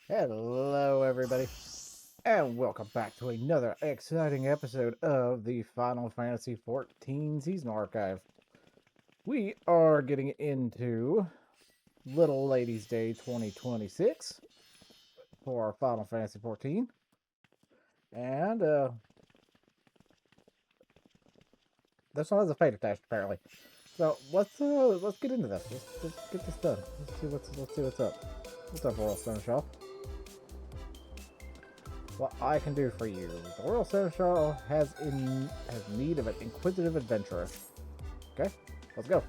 Hello, everybody, and welcome back to another exciting episode of the Final Fantasy XIV Season Archive. We are getting into Little Ladies Day 2026 for Final Fantasy XIV, and this one has a fate attached apparently. So let's get into this. Let's get this done. Let's see what's up. What's up, Royal Seneschal? What I can do for you. The Royal Seneschal has need of an inquisitive adventurer. Okay, let's go.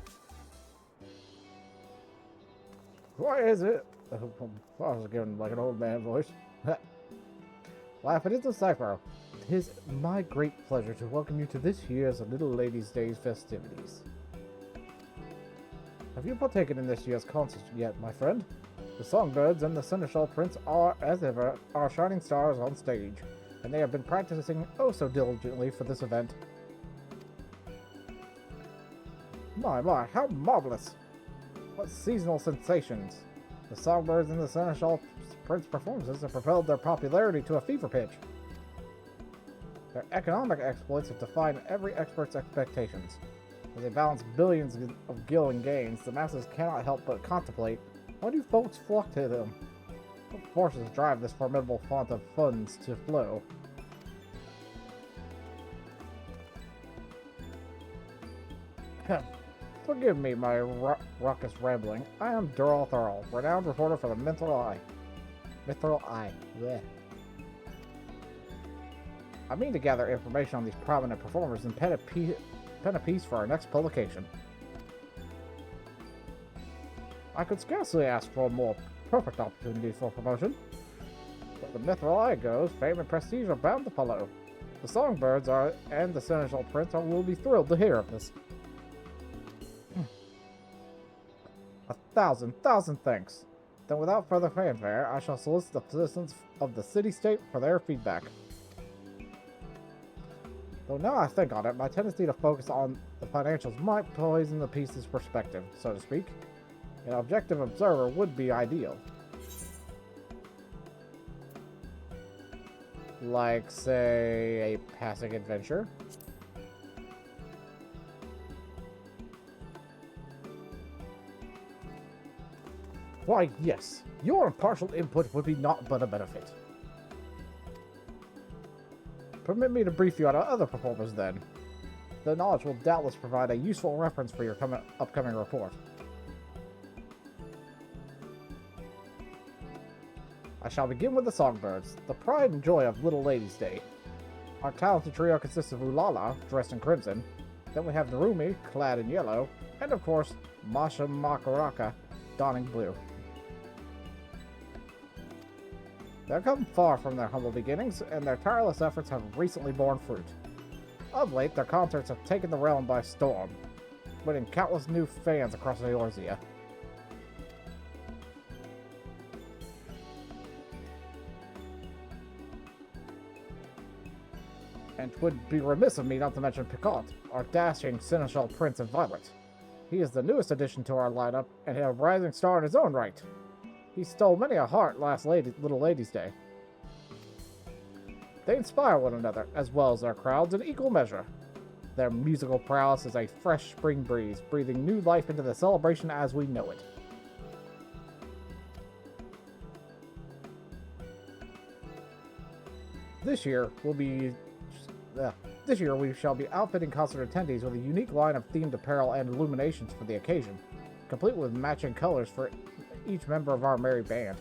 Why is it? I was giving like an old man voice. Laugh, it is the Cyphro. It is my great pleasure to welcome you to this year's Little Ladies' Day festivities. Have you partaken in this year's concert yet, my friend? The Songbirds and the Seneschal Prince are, as ever, our shining stars on stage, and they have been practicing oh so diligently for this event. My, how marvelous! What seasonal sensations! The Songbirds and the Seneschal Prince performances have propelled their popularity to a fever pitch. Their economic exploits have defied every expert's expectations. As they balance billions of gilding gains, the masses cannot help but contemplate, why do folks flock to them? What forces drive this formidable font of funds to flow? Forgive me my raucous rambling. I am Durl Thurl, renowned reporter for the Mithril Eye. Mithril Eye. Blech. I mean to gather information on these prominent performers and pen a piece for our next publication. I could scarcely ask for a more perfect opportunity for promotion. But the Mithril Eye goes, fame and prestige are bound to follow. The Songbirds and the Seneschal Prince will be thrilled to hear of this. A thousand thanks. Then without further fanfare, I shall solicit the citizens of the city-state for their feedback. Though now I think on it, my tendency to focus on the financials might poison the piece's perspective, so to speak. An objective observer would be ideal. Like, say, a passing adventure. Why, yes, your impartial input would be naught but a benefit. Permit me to brief you on our other performers, then. The knowledge will doubtless provide a useful reference for your upcoming report. I shall begin with the Songbirds, the pride and joy of Little Ladies' Day. Our talented trio consists of Ulala, dressed in crimson, then we have Narumi, clad in yellow, and of course, Masha Makaraka, donning blue. They've come far from their humble beginnings, and their tireless efforts have recently borne fruit. Of late, their concerts have taken the realm by storm, winning countless new fans across Eorzea. And 'twould be remiss of me not to mention Picot, our dashing Seneschal Prince of Violet. He is the newest addition to our lineup, and a rising star in his own right. He stole many a heart last Little Ladies' Day. They inspire one another, as well as their crowds, in equal measure. Their musical prowess is a fresh spring breeze, breathing new life into the celebration as we know it. This year we shall be outfitting concert attendees with a unique line of themed apparel and illuminations for the occasion, complete with matching colors for each member of our merry band.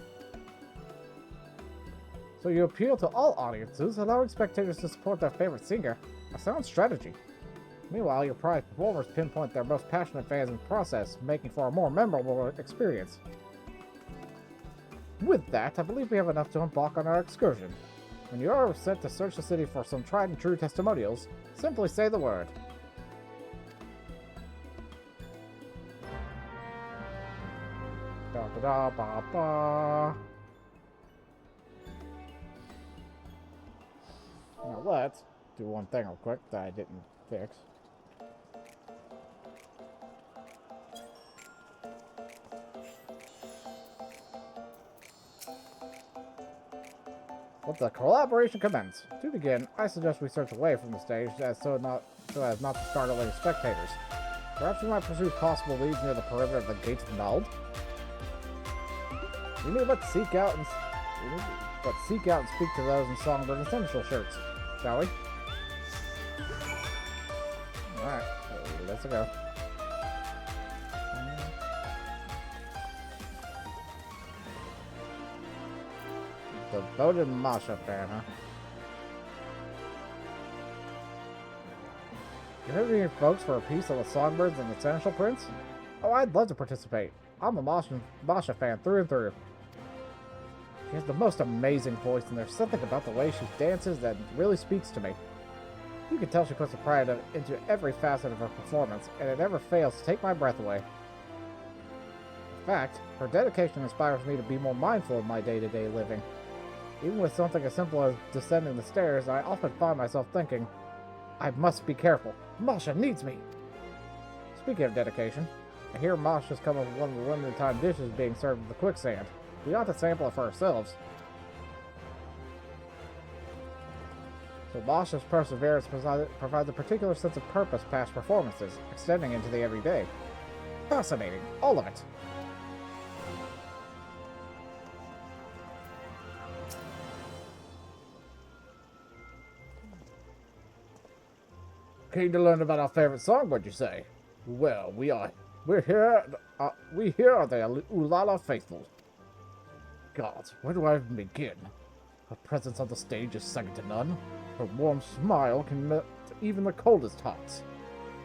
So you appeal to all audiences, allowing spectators to support their favorite singer, a sound strategy. Meanwhile, your prized performers pinpoint their most passionate fans in the process, making for a more memorable experience. With that, I believe we have enough to embark on our excursion. When you are sent to search the city for some tried and true testimonials, simply say the word. Da da da ba ba. Now let's do one thing real quick that I didn't fix. Let the collaboration commence. To begin, I suggest we search away from the stage so as not to startle any spectators. Perhaps we might pursue possible leads near the perimeter of the Gates of Nald. We need but seek out and speak to those in Songbird Essential shirts, shall we? Alright, let's go. Devoted Masha fan, huh? You heard any folks for a piece of the Songbirds and the Essential Prince? Oh, I'd love to participate. I'm a Masha fan through and through. She has the most amazing voice, and there's something about the way she dances that really speaks to me. You can tell she puts the pride into every facet of her performance, and it never fails to take my breath away. In fact, her dedication inspires me to be more mindful of my day-to-day living. Even with something as simple as descending the stairs, I often find myself thinking, I must be careful. Masha needs me. Speaking of dedication, I hear Masha's come up with one of the limited time dishes being served with the quicksand. We ought to sample it for ourselves. So Masha's perseverance provides a particular sense of purpose past performances, extending into the everyday. Fascinating, all of it. Keen to learn about our favorite songbird, you say? Well, we here are the Ulala faithful. God, where do I even begin? Her presence on the stage is second to none. Her warm smile can melt even the coldest hearts.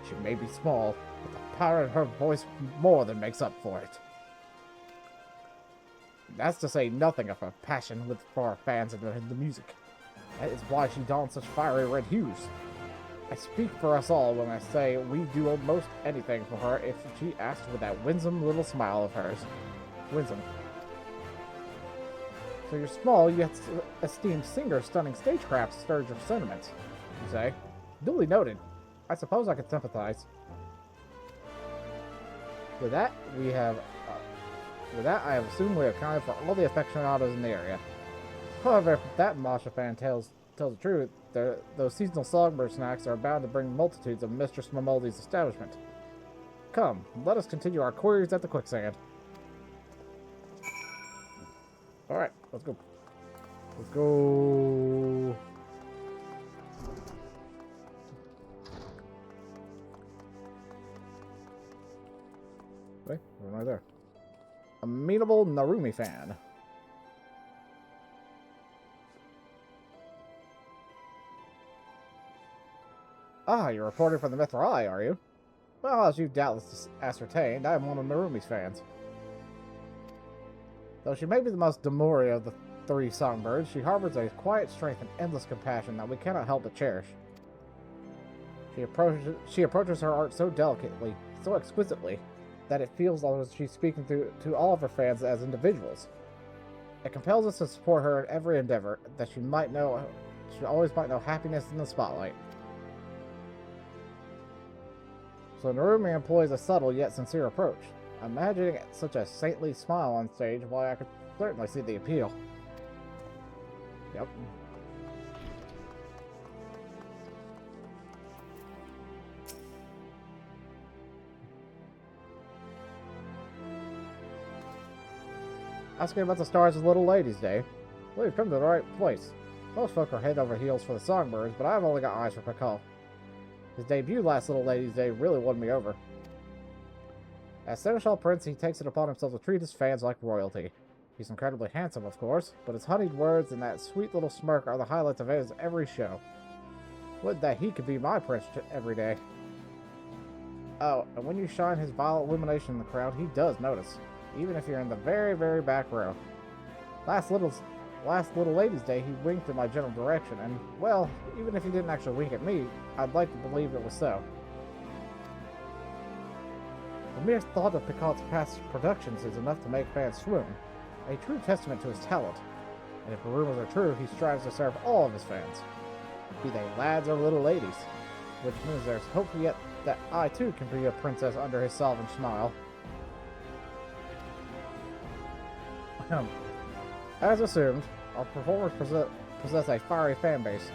She may be small, but the power in her voice more than makes up for it. That's to say nothing of her passion for her fans and the music. That is why she dons such fiery red hues. I speak for us all when I say we do almost anything for her if she asks with that winsome little smile of hers. Winsome. So your small yet esteemed singer's stunning stagecraft stirs your sentiments, you say? Duly noted. I suppose I could sympathize. With that, I have assumed we have accounted for all the aficionados in the area. However, if that Masha fan tells the truth, those seasonal songbird snacks are bound to bring multitudes of Mistress Mamoldi's establishment. Come, let us continue our queries at the quicksand. Alright, let's go. Let's go. Wait, we're right there. Amenable Narumi fan. Ah, you're reporting from the Mithrai, are you? Well, as you've doubtless ascertained, I am one of Narumi's fans. Though she may be the most demure of the three songbirds, she harbors a quiet strength and endless compassion that we cannot help but cherish. She approaches her art so delicately, so exquisitely, that it feels as she's speaking to all of her fans as individuals. It compels us to support her in every endeavor, that she always might know happiness in the spotlight. So Narumi employs a subtle yet sincere approach. Imagining such a saintly smile on stage, why I could certainly see the appeal. Yep. Asking about the stars of Little Ladies Day. Well, you've come to the right place. Most folk are head over heels for the Songbirds, but I've only got eyes for Pakal. His debut last Little Ladies Day really won me over. As Seneschal Prince, he takes it upon himself to treat his fans like royalty. He's incredibly handsome, of course, but his honeyed words and that sweet little smirk are the highlights of his every show. Would that he could be my prince every day. Oh, and when you shine his violet illumination in the crowd, he does notice, even if you're in the very, very back row. Last Little Ladies Day, he winked in my general direction, and, well, even if he didn't actually wink at me, I'd like to believe it was so. The mere thought of Picard's past productions is enough to make fans swoon, a true testament to his talent. And if the rumors are true, he strives to serve all of his fans, be they lads or little ladies, which means there's hope yet that I too can be a princess under his sovereign smile. As assumed, our performers possess a fiery fan base.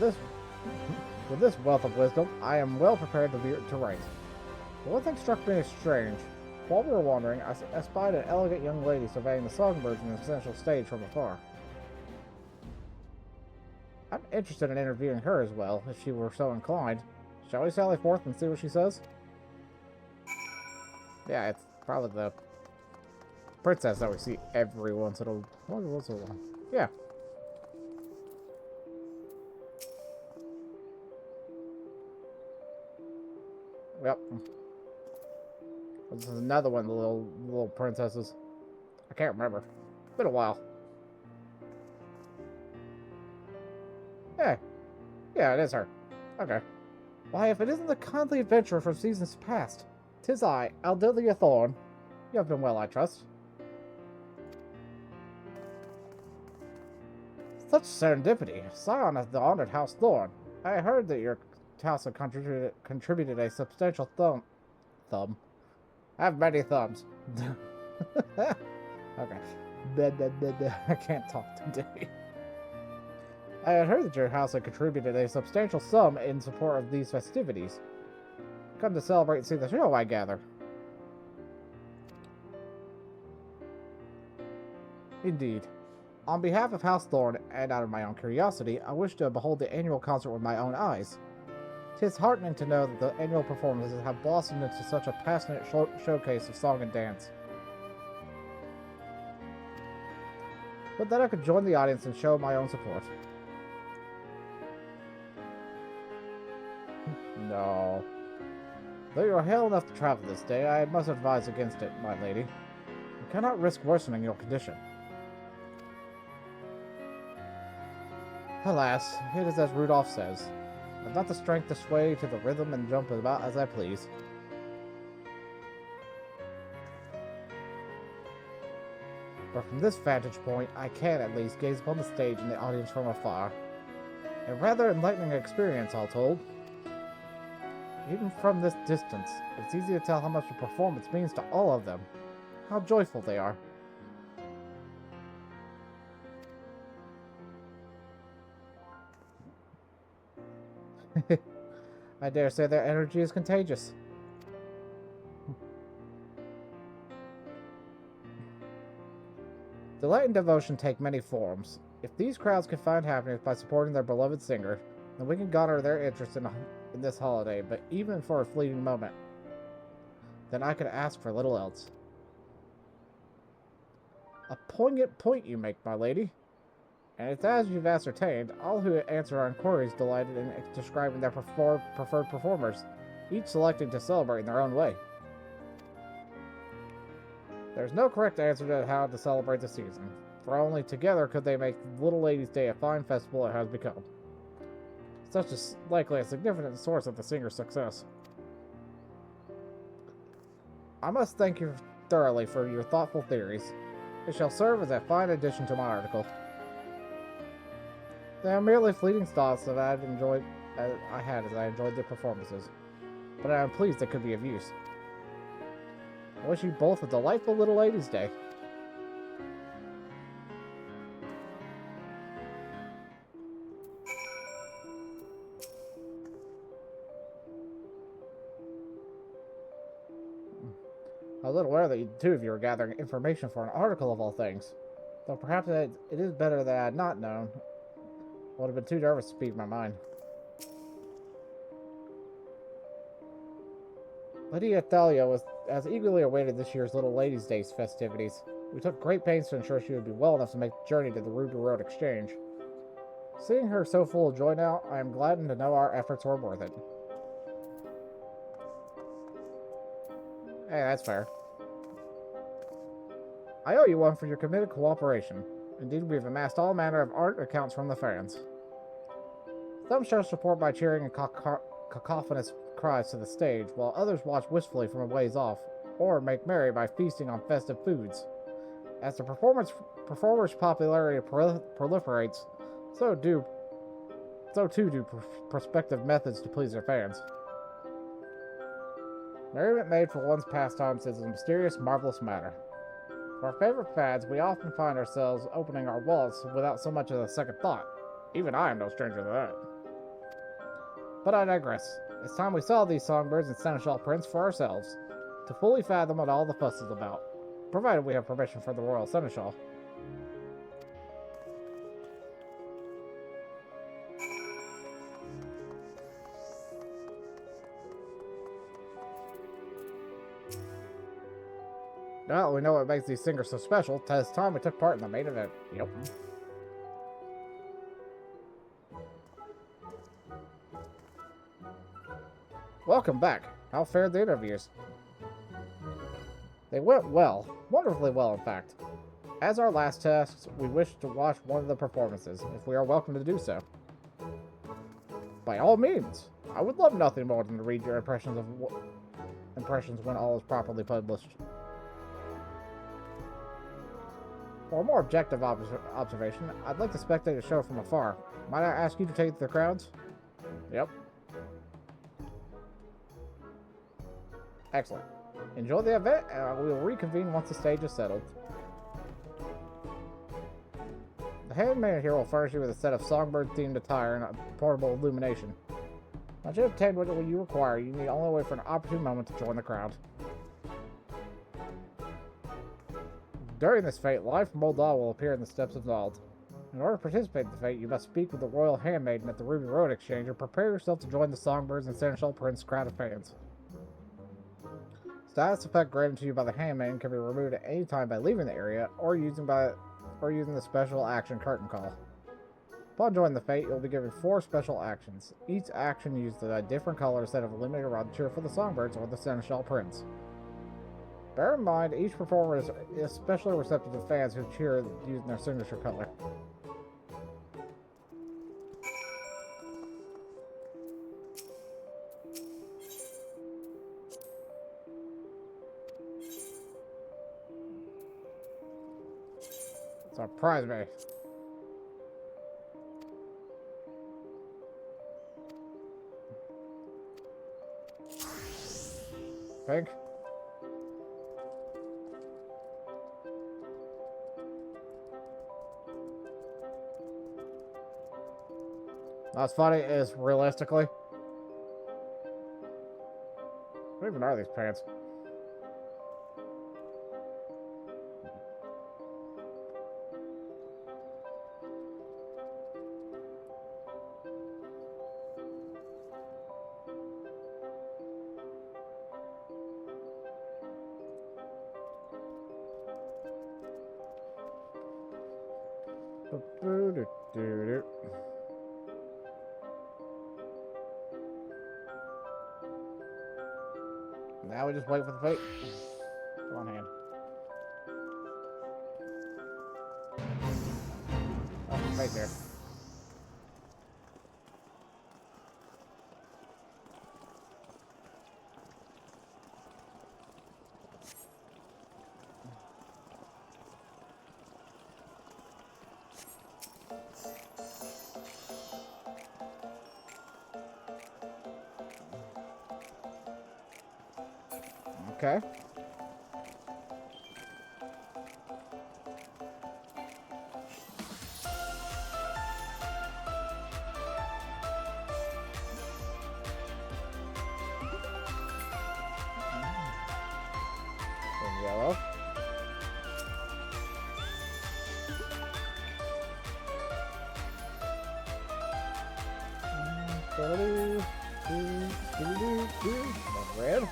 With this wealth of wisdom, I am well prepared to write. But one thing struck me as strange. While we were wandering, I espied an elegant young lady surveying the songbirds in the central stage from afar. I'm interested in interviewing her as well, if she were so inclined. Shall we sally forth and see what she says? Yeah, it's probably the princess that we see every once in a while. Yeah. Yep. This is another one of the little princesses. I can't remember. It's been a while. Yeah, it is her. Okay. Why, if it isn't the kindly adventurer from seasons past, 'tis I, Aldelia Thorn. You have been well, I trust. Such serendipity. Scion of the honored House Thorn. I heard that your house had contributed a substantial thumb. I have many thumbs. Okay. I can't talk today. I had heard that your house had contributed a substantial sum in support of these festivities. Come to celebrate and see the show, I gather. Indeed. On behalf of House Thorn, and out of my own curiosity, I wish to behold the annual concert with my own eyes. 'Tis heartening to know that the annual performances have blossomed into such a passionate showcase of song and dance. But that I could join the audience and show my own support. No. Though you are hale enough to travel this day, I must advise against it, my lady. You cannot risk worsening your condition. Alas, it is as Rudolph says. I have not the strength to sway to the rhythm and jump about as I please. But from this vantage point, I can at least gaze upon the stage and the audience from afar. A rather enlightening experience, all told. Even from this distance, it's easy to tell how much the performance means to all of them. How joyful they are. I dare say their energy is contagious. Delight and devotion take many forms. If these crowds can find happiness by supporting their beloved singer, then we can garner their interest in this holiday, but even for a fleeting moment, then I could ask for little else. A poignant point you make, my lady. And it's as you've ascertained, all who answer our inquiries delighted in describing their preferred performers, each selecting to celebrate in their own way. There's no correct answer to how to celebrate the season, for only together could they make Little Lady's Day a fine festival it has become. Such is likely a significant source of the singer's success. I must thank you thoroughly for your thoughtful theories. It shall serve as a fine addition to my article. They are merely fleeting thoughts that I had as I enjoyed the performances, but I am pleased they could be of use. I wish you both a delightful Little Ladies' Day. I was a little aware that you two of you were gathering information for an article of all things, though perhaps it is better that I had not known. I would have been too nervous to speak my mind. Lady Athalia was as eagerly awaited this year's Little Ladies' Day festivities. We took great pains to ensure she would be well enough to make the journey to the Ruby Road Exchange. Seeing her so full of joy now, I am gladdened to know our efforts were worth it. Hey, that's fair. I owe you one for your committed cooperation. Indeed, we have amassed all manner of art accounts from the fans. Some show support by cheering and cacophonous cries to the stage, while others watch wistfully from a ways off, or make merry by feasting on festive foods. As the performer's popularity proliferates, so too do prospective methods to please their fans. Merriment made for one's pastimes is a mysterious, marvelous matter. For our favorite fads, we often find ourselves opening our wallets without so much as a second thought. Even I am no stranger to that. But I digress. It's time we saw these songbirds and seneschal prints for ourselves, to fully fathom what all the fuss is about, provided we have permission from the royal seneschal. Now that we know what makes these singers so special, it's time we took part in the main event. Yep. Welcome back. How fared the interviews? They went well. Wonderfully well, in fact. As our last test, we wish to watch one of the performances, if we are welcome to do so. By all means. I would love nothing more than to read your impressions when all is properly published. For a more objective observation, I'd like to spectate a show from afar. Might I ask you to take the crowds? Yep. Excellent. Enjoy the event, and we will reconvene once the stage is settled. The handmaiden here will furnish you with a set of songbird-themed attire and a portable illumination. Once you have obtained what you require, you need only wait for an opportune moment to join the crowd. During this fete, live from Old Dahl will appear in the steps of Nald. In order to participate in the fete, you must speak with the royal handmaiden at the Ruby Road Exchange or prepare yourself to join the Songbirds and Seneschal Prince crowd of fans. Status effect granted to you by the handmaiden can be removed at any time by leaving the area or using the special action curtain call. Upon joining the fete, you'll be given 4 special actions. Each action uses a different color set of limited around to cheer for the Songbirds or the Seneschal Prince. Bear in mind, each performer is especially receptive to fans who cheer using their signature color. Surprise me. Pink? What's funny is, realistically, what even are these pants? Now we just wait for the fate. Come on, hand. Oh, right there. Okay. Yellow. Red.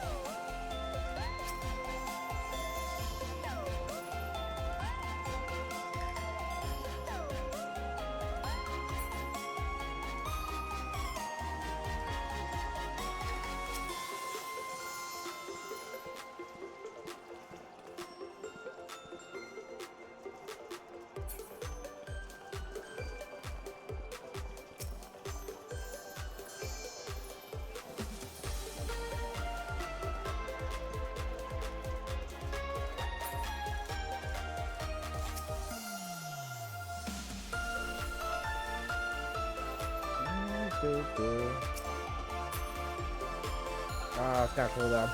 It's got cool down.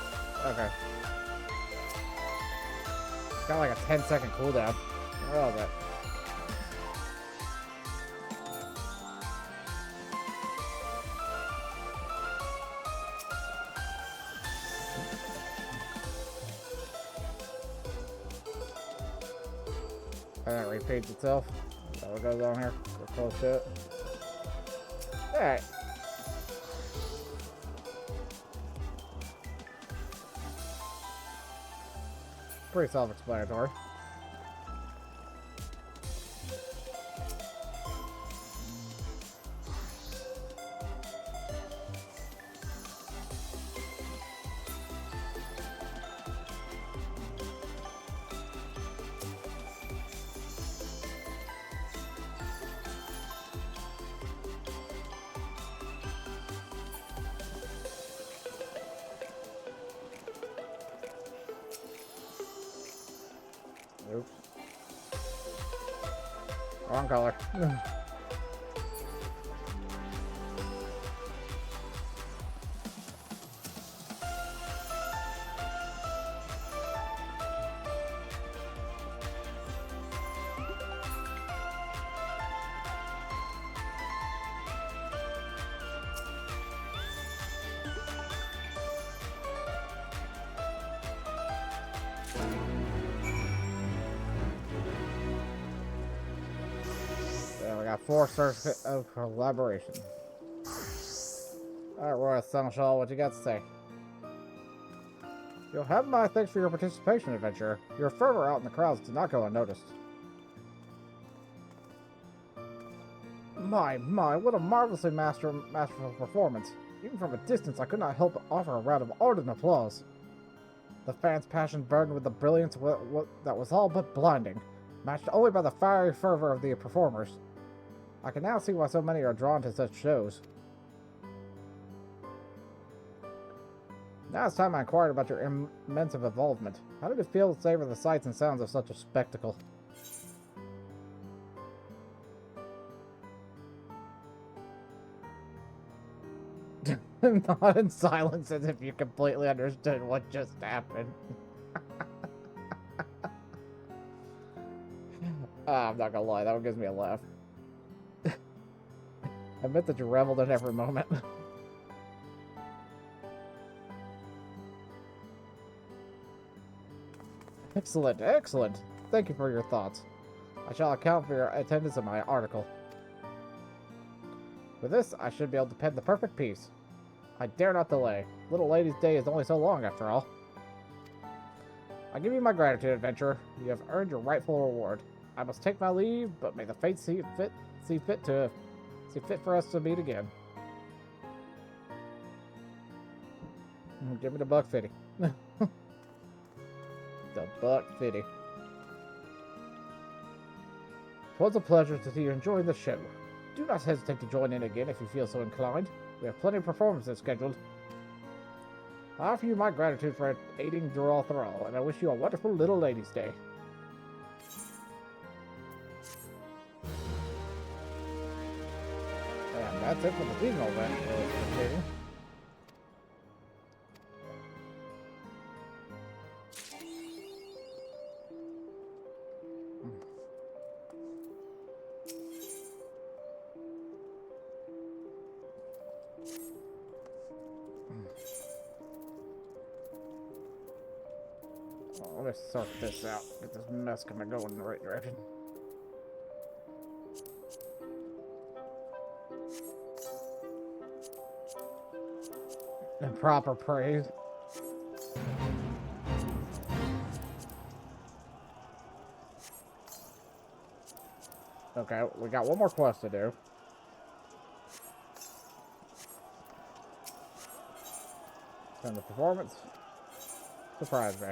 Okay. got like a 10-second cooldown. Where was it? And that repeats itself. Is that what goes on here? We're close to it. Alright. Pretty self-explanatory. Oops. Wrong color. We got 4 certificates of collaboration. Alright, Royal Seneschal, what you got to say? You'll have my thanks for your participation, adventurer. Your fervor out in the crowds did not go unnoticed. My, what a marvelously masterful performance. Even from a distance, I could not help but offer a round of ardent applause. The fans' passion burned with the brilliance that was all but blinding, matched only by the fiery fervor of the performers. I can now see why so many are drawn to such shows. Now it's time I inquired about your immense involvement. How did it feel to savor the sights and sounds of such a spectacle? Not in silence as if you completely understood what just happened. I'm not gonna lie, that one gives me a laugh. I bet that you reveled in every moment. Excellent, excellent. Thank you for your thoughts. I shall account for your attendance in my article. With this, I should be able to pen the perfect piece. I dare not delay. Little Lady's Day is only so long, after all. I give you my gratitude, adventurer. You have earned your rightful reward. I must take my leave, but may the fates see fit for us to meet again. Give me the $1.50. The $1.50. Twas a pleasure to see you enjoying the show. Do not hesitate to join in again if you feel so inclined. We have plenty of performances scheduled. I offer you my gratitude for aiding Dural Thrall, and I wish you a wonderful Little Lady's Day. And that's it for the seasonal event. Let's sort this out. Get this mess kind of going in the right direction. And proper praise. Okay, we got one more quest to do. And the performance surprised me.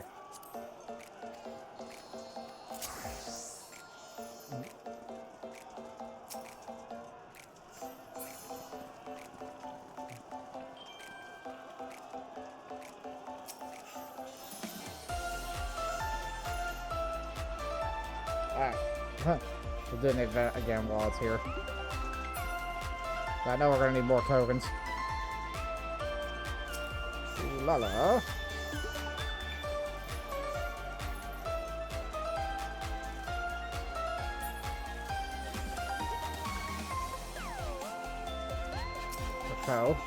We'll do an event again while it's here. I know we're gonna need more tokens. Ooh la la. Pico.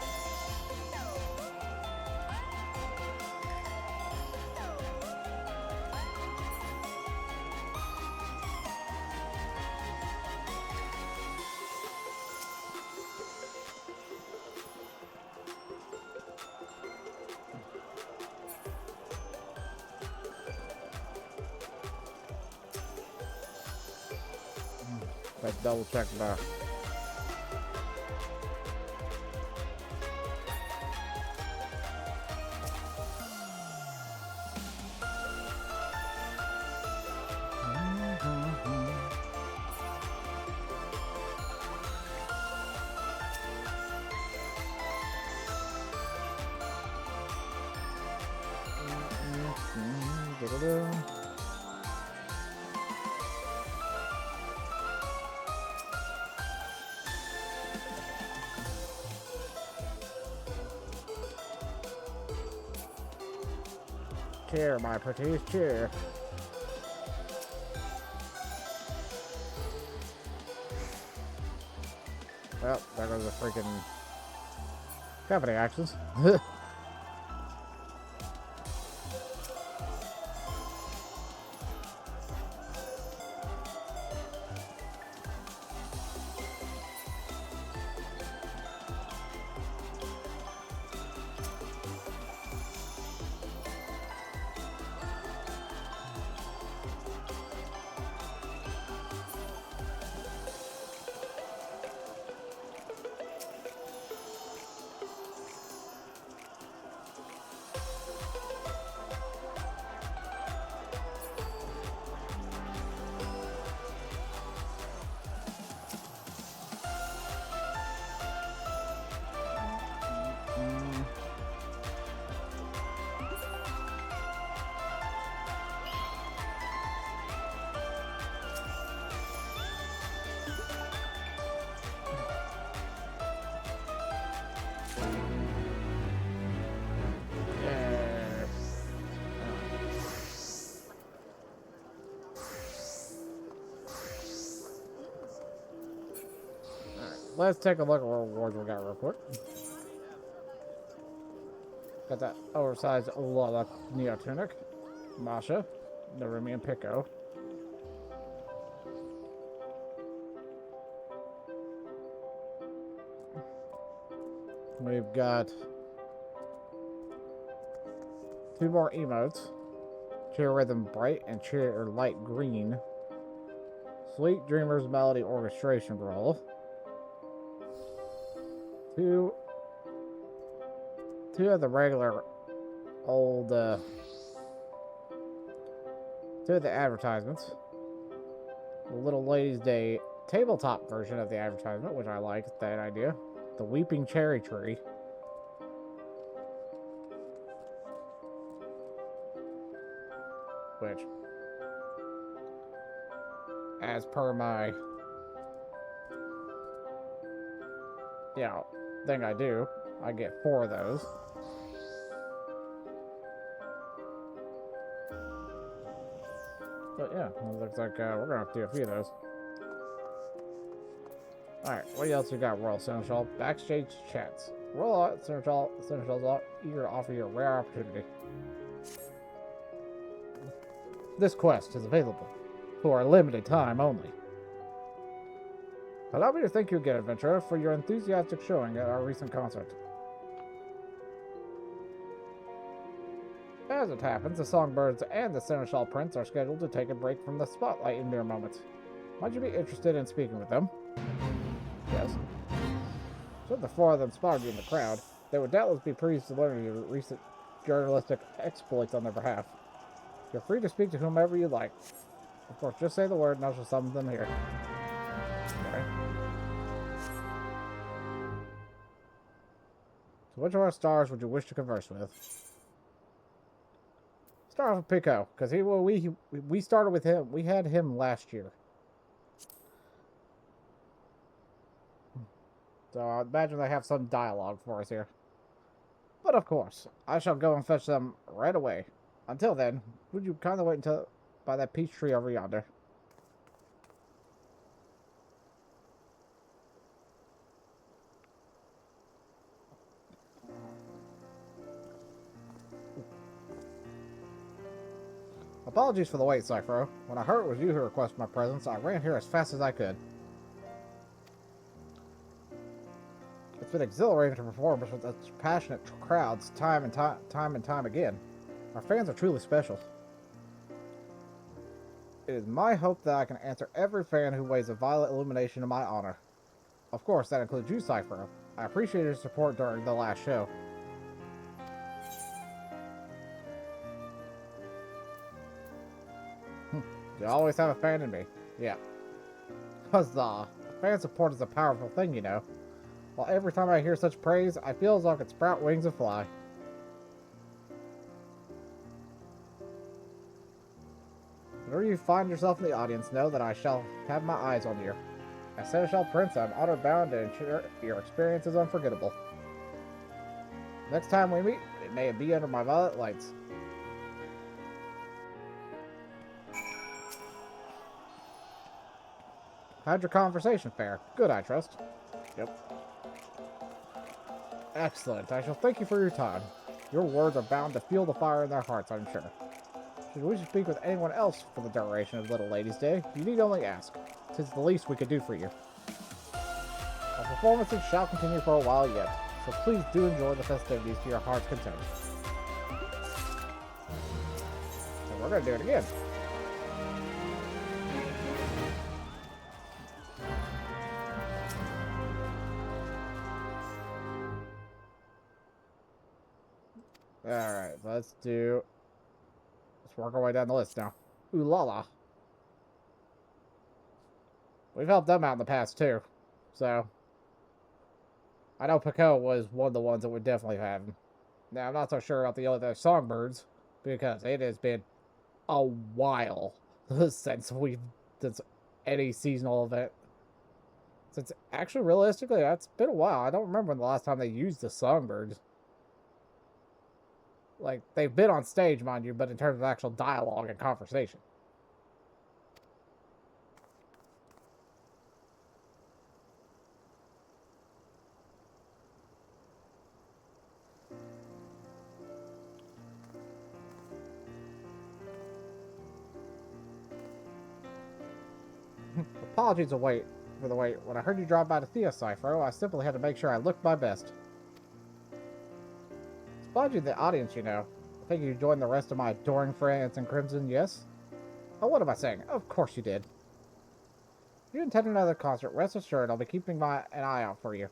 Let's double check that. Cheer, my pretties, cheer. Well, there goes the freaking company actions. Let's take a look at what rewards we got real quick. Got that oversized Lola Neo Tunic, Masha, Narumi, and Pico. We've got 2 more emotes. Cheer Rhythm Bright and Cheer Light Green. Sweet Dreamers Melody Orchestration Roll. Two of the regular old, 2 of the advertisements. The Little Ladies Day tabletop version of the advertisement, which I like that idea. The Weeping Cherry Tree. Which, as per my, thing I do, I get 4 of those. But yeah, it looks like we're gonna have to do a few of those. Alright, what else we got, Royal Seneschal? Backstage chats. Royal Seneschal's eager to offer you a rare opportunity. This quest is available for a limited time only. Allow me to thank you again, adventurer, for your enthusiastic showing at our recent concert. As it happens, the Songbirds and the Seneschal Prince are scheduled to take a break from the spotlight in mere moments. Might you be interested in speaking with them? Yes. Should the 4 of them spot you in the crowd, they would doubtless be pleased to learn of your recent journalistic exploits on their behalf. You're free to speak to whomever you like. Of course, just say the word and I shall summon them here. Okay. So which of our stars would you wish to converse with? Start off with Pico, because we started with him. We had him last year. So I imagine they have some dialogue for us here. But of course, I shall go and fetch them right away. Until then, would you kindly wait until by that peach tree over yonder? Apologies for the wait, Cyphro. When I heard it was you who requested my presence, I ran here as fast as I could. It's been exhilarating to perform with such passionate crowds time and time again. Our fans are truly special. It is my hope that I can answer every fan who waves a violet illumination in my honor. Of course, that includes you, Cyphro. I appreciate your support during the last show. You always have a fan in me. Yeah. Huzzah. Fan support is a powerful thing, you know. While every time I hear such praise, I feel as though I could sprout wings and fly. Whenever you find yourself in the audience, know that I shall have my eyes on you. As Seneschal Prince, I'm honor-bound to ensure your experience is unforgettable. Next time we meet, it may be under my violet lights. How'd your conversation fare? Good, I trust. Yep. Excellent. I shall thank you for your time. Your words are bound to fuel the fire in their hearts, I'm sure. Should we speak with anyone else for the duration of Little Lady's Day, you need only ask. 'Tis the least we could do for you. Our performances shall continue for a while yet, so please do enjoy the festivities to your heart's content. So we're going to do it again. Alright, let's work our way down the list now. Ooh la la. We've helped them out in the past too. So I know Pico was one of the ones that would definitely have him. Now I'm not so sure about the other Songbirds, because it has been a while since any seasonal event. Since actually realistically that's been a while. I don't remember when the last time they used the Songbirds. Like, they've been on stage, mind you, but in terms of actual dialogue and conversation. Apologies for the wait. When I heard you drop by to see us, Cyphro, I simply had to make sure I looked my best. Spotted you in the audience, you know. I think you joined the rest of my adoring friends in Crimson, yes? Oh, what am I saying? Of course you did. If you attend another concert, rest assured I'll be keeping an eye out for you.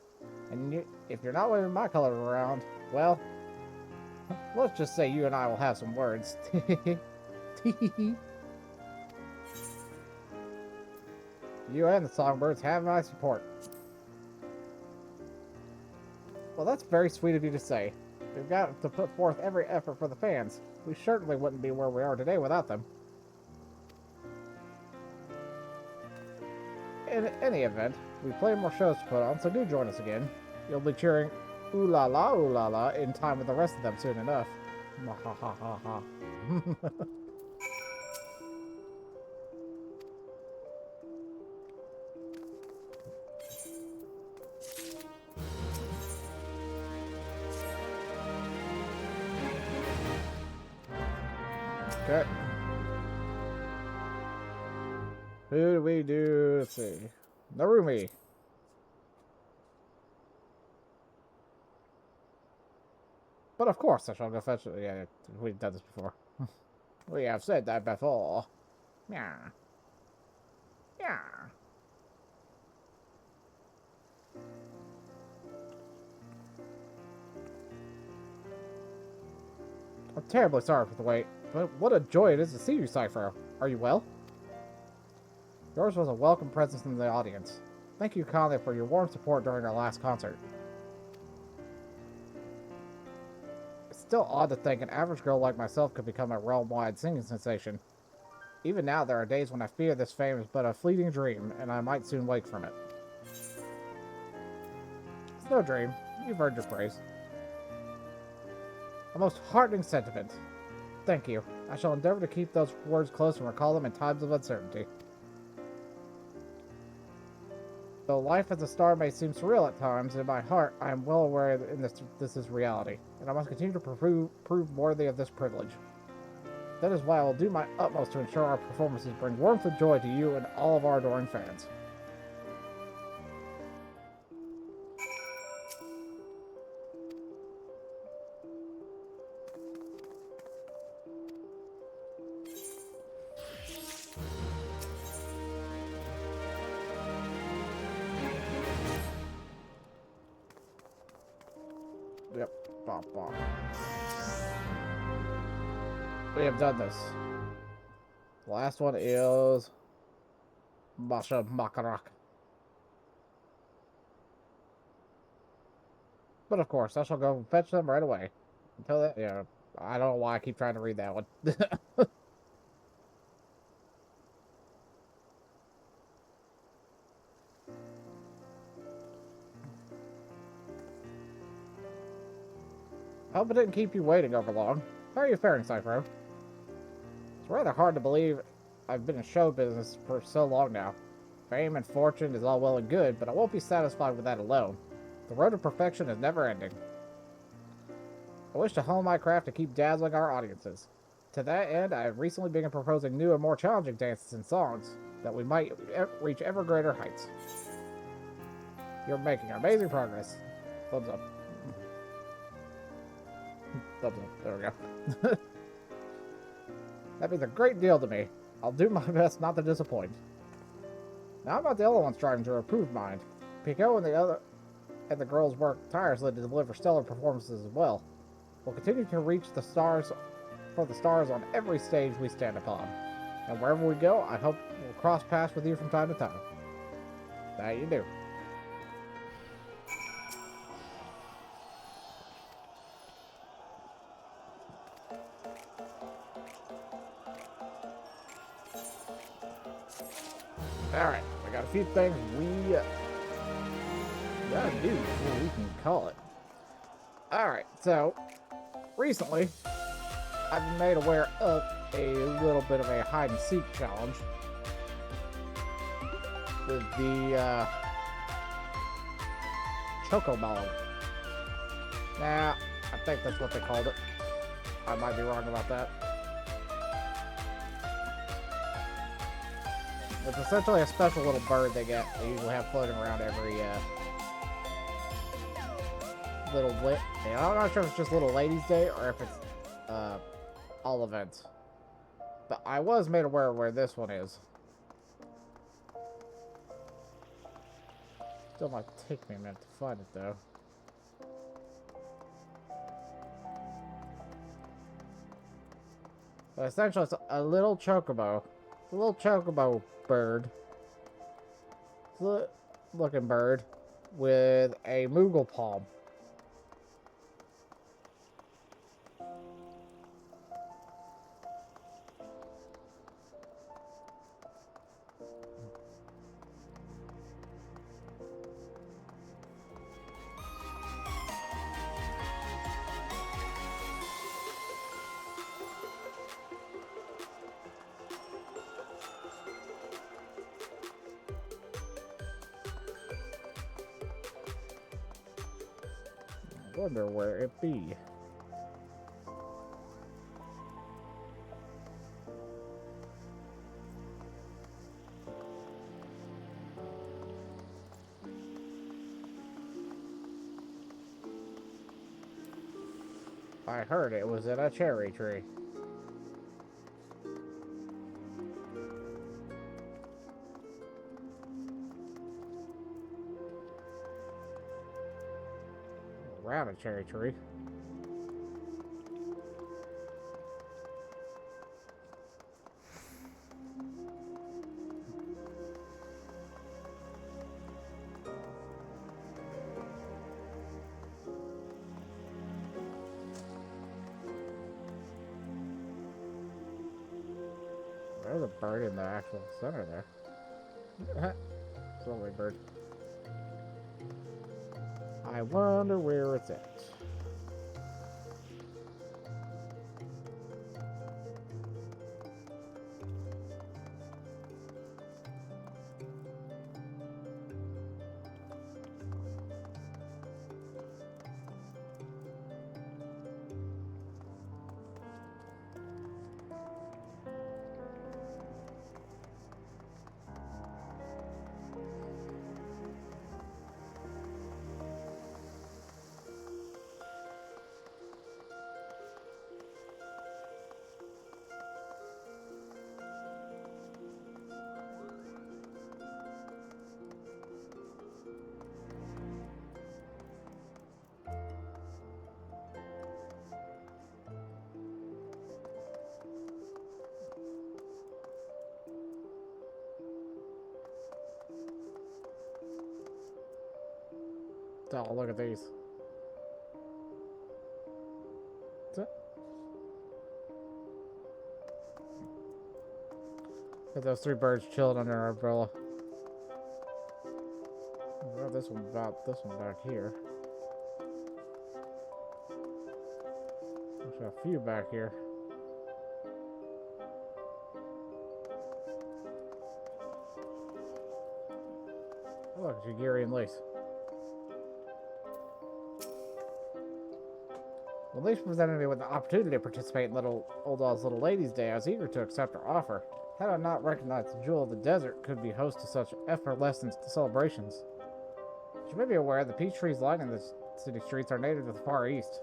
And if you're not waving my colors around, well, let's just say you and I will have some words. You and the Songbirds have my support. Well, that's very sweet of you to say. We've got to put forth every effort for the fans. We certainly wouldn't be where we are today without them. In any event, we have plenty more shows to put on, so do join us again. You'll be cheering ooh la la in time with the rest of them soon enough. Ha ha ha ha. Okay. Who do we do? Let's see. Narumi. But of course I shall go fetch it. Yeah, we've done this before. We have said that before. Yeah. Yeah. I'm terribly sorry for the wait, but what a joy it is to see you, Cyphro. Are you well? Yours was a welcome presence in the audience. Thank you kindly for your warm support during our last concert. It's still odd to think an average girl like myself could become a realm-wide singing sensation. Even now, there are days when I fear this fame is but a fleeting dream, and I might soon wake from it. It's no dream. You've earned your praise. A most heartening sentiment. Thank you. I shall endeavor to keep those words close and recall them in times of uncertainty. Though life as a star may seem surreal at times, in my heart I am well aware that this is reality, and I must continue to prove worthy of this privilege. That is why I will do my utmost to ensure our performances bring warmth and joy to you and all of our adoring fans. Yep. Bop, bop. We have done this. The last one is Masha Makarak. But of course, I shall go fetch them right away. Until that, yeah, I don't know why I keep trying to read that one. Hope it didn't keep you waiting over long. How are you faring, Cyphro? It's rather hard to believe I've been in show business for so long now. Fame and fortune is all well and good, but I won't be satisfied with that alone. The road to perfection is never ending. I wish to hone my craft to keep dazzling our audiences. To that end, I have recently begun proposing new and more challenging dances and songs that we might reach ever greater heights. You're making amazing progress. Thumbs up. Thumbs up. There we go. That means a great deal to me. I'll do my best not to disappoint. Now I'm not the only one striving to improve mind. Pico and the girls work tirelessly to deliver stellar performances as well. We'll continue to reach the stars on every stage we stand upon. And wherever we go, I hope we'll cross paths with you from time to time. That you do. Alright, we got a few things we gotta do before we can call it. Alright, so recently I've been made aware of a little bit of a hide and seek challenge with the Chocobo. Now, I think that's what they called it. I might be wrong about that. It's essentially a special little bird they usually have floating around every little lit. I'm not sure if it's just Little Ladies Day or if it's all events. But I was made aware of where this one is. Still might take me a minute to find it though. But essentially it's a little chocobo. A little chocobo bird. Looking bird with a Moogle palm. I wonder where it be. I heard it was in a cherry tree. Around a cherry tree. There's a bird in the actual center there. Lovely bird. I wonder where it's at. Oh, look at these. Got those three birds chilling under our umbrella. Well, this one back here. There's a few back here. Oh, look, Jagiri and Lace. Well, Lace presented me with the opportunity to participate in Old Oz Little Ladies' Day. I was eager to accept her offer. Had I not recognized the Jewel of the Desert could be host to such effervescent celebrations. As you may be aware, the peach trees lining the city streets are native to the Far East.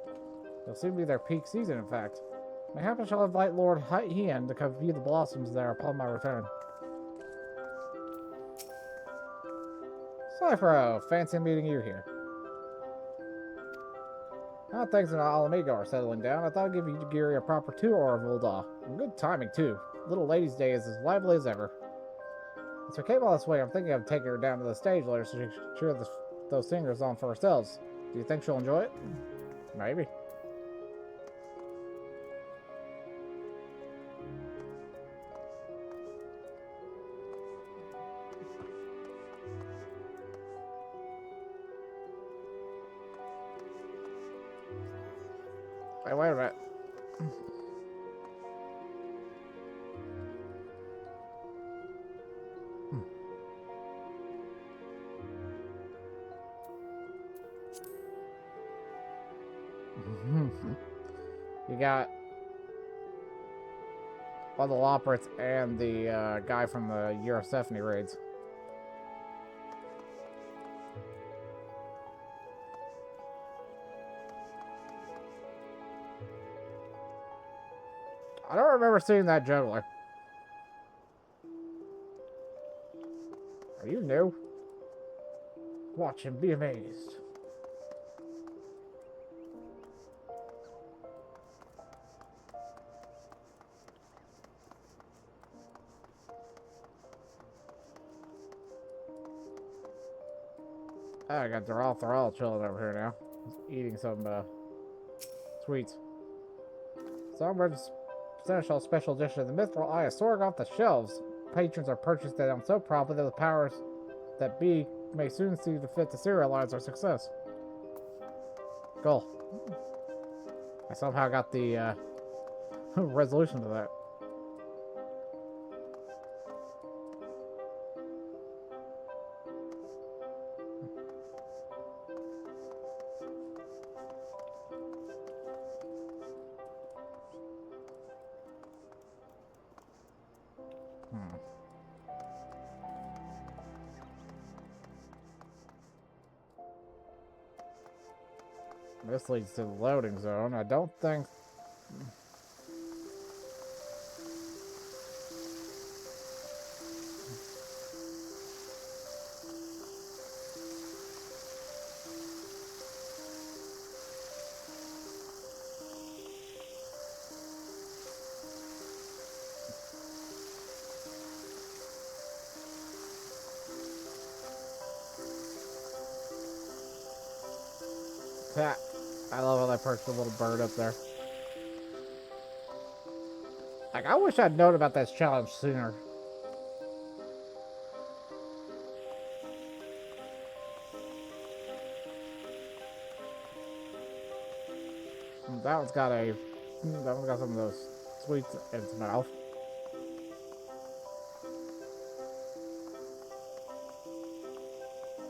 It'll soon be their peak season, in fact. Mayhap I shall invite Lord Hien to come view the blossoms there upon my return. Cyphro, fancy meeting you here. Now things in Alamigo are settling down, I thought I'd give you Giri a proper tour of Ul'dah. And good timing, too. Little Ladies' Day is as lively as ever. As we came all this way, I'm thinking of taking her down to the stage later so she can cheer those singers on for ourselves. Do you think she'll enjoy it? Maybe. Hey, wait a minute. You got all the Loprits and the guy from the Eurosephine raids. I don't remember seeing that juggler. Are you new? Watch and be amazed. I got Thrall chilling over here now. He's eating some sweets. Songbirds Seneschal special edition of the Mithril Eye is soaring off the shelves. Patrons are purchased it. I'm so proud that the powers that be may soon see the fit to serialize our success. Goal. I somehow got the resolution to that. This leads to the loading zone. I don't think... I love how they perched a little bird up there. Like, I wish I'd known about this challenge sooner. That one's got some of those sweets in its mouth.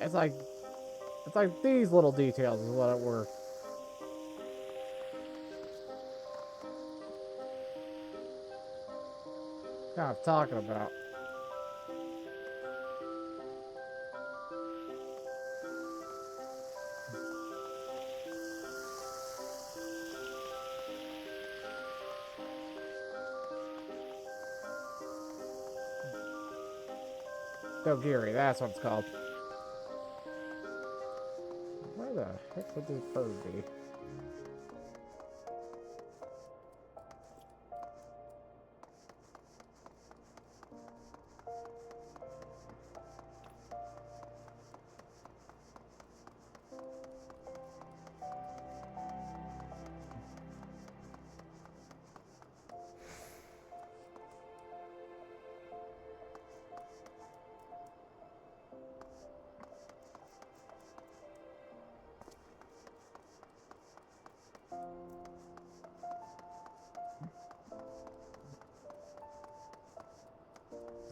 It's like these little details is what it were. Kind of talking about. Dogiri, that's what it's called. Where the heck would this bird be?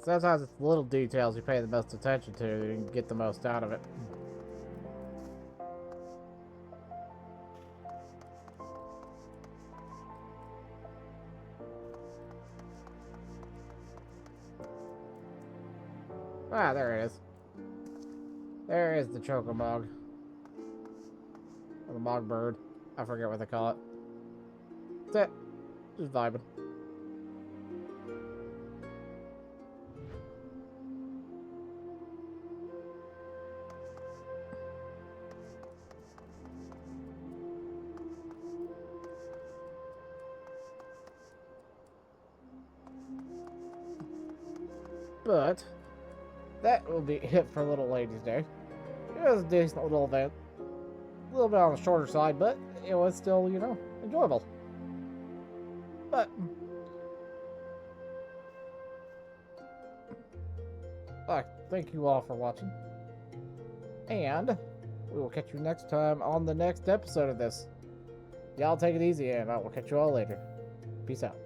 Sometimes it's the little details you pay the most attention to that you can get the most out of it. Ah, there it is. There is the Chocomog. Or the Mog Bird. I forget what they call it. That's it. Just vibing. But that will be it for Little Ladies Day. It was a decent little event. A little bit on the shorter side, but it was still, you know, enjoyable. But thank you all for watching. And we will catch you next time on the next episode of this. Y'all take it easy, and I will catch you all later. Peace out.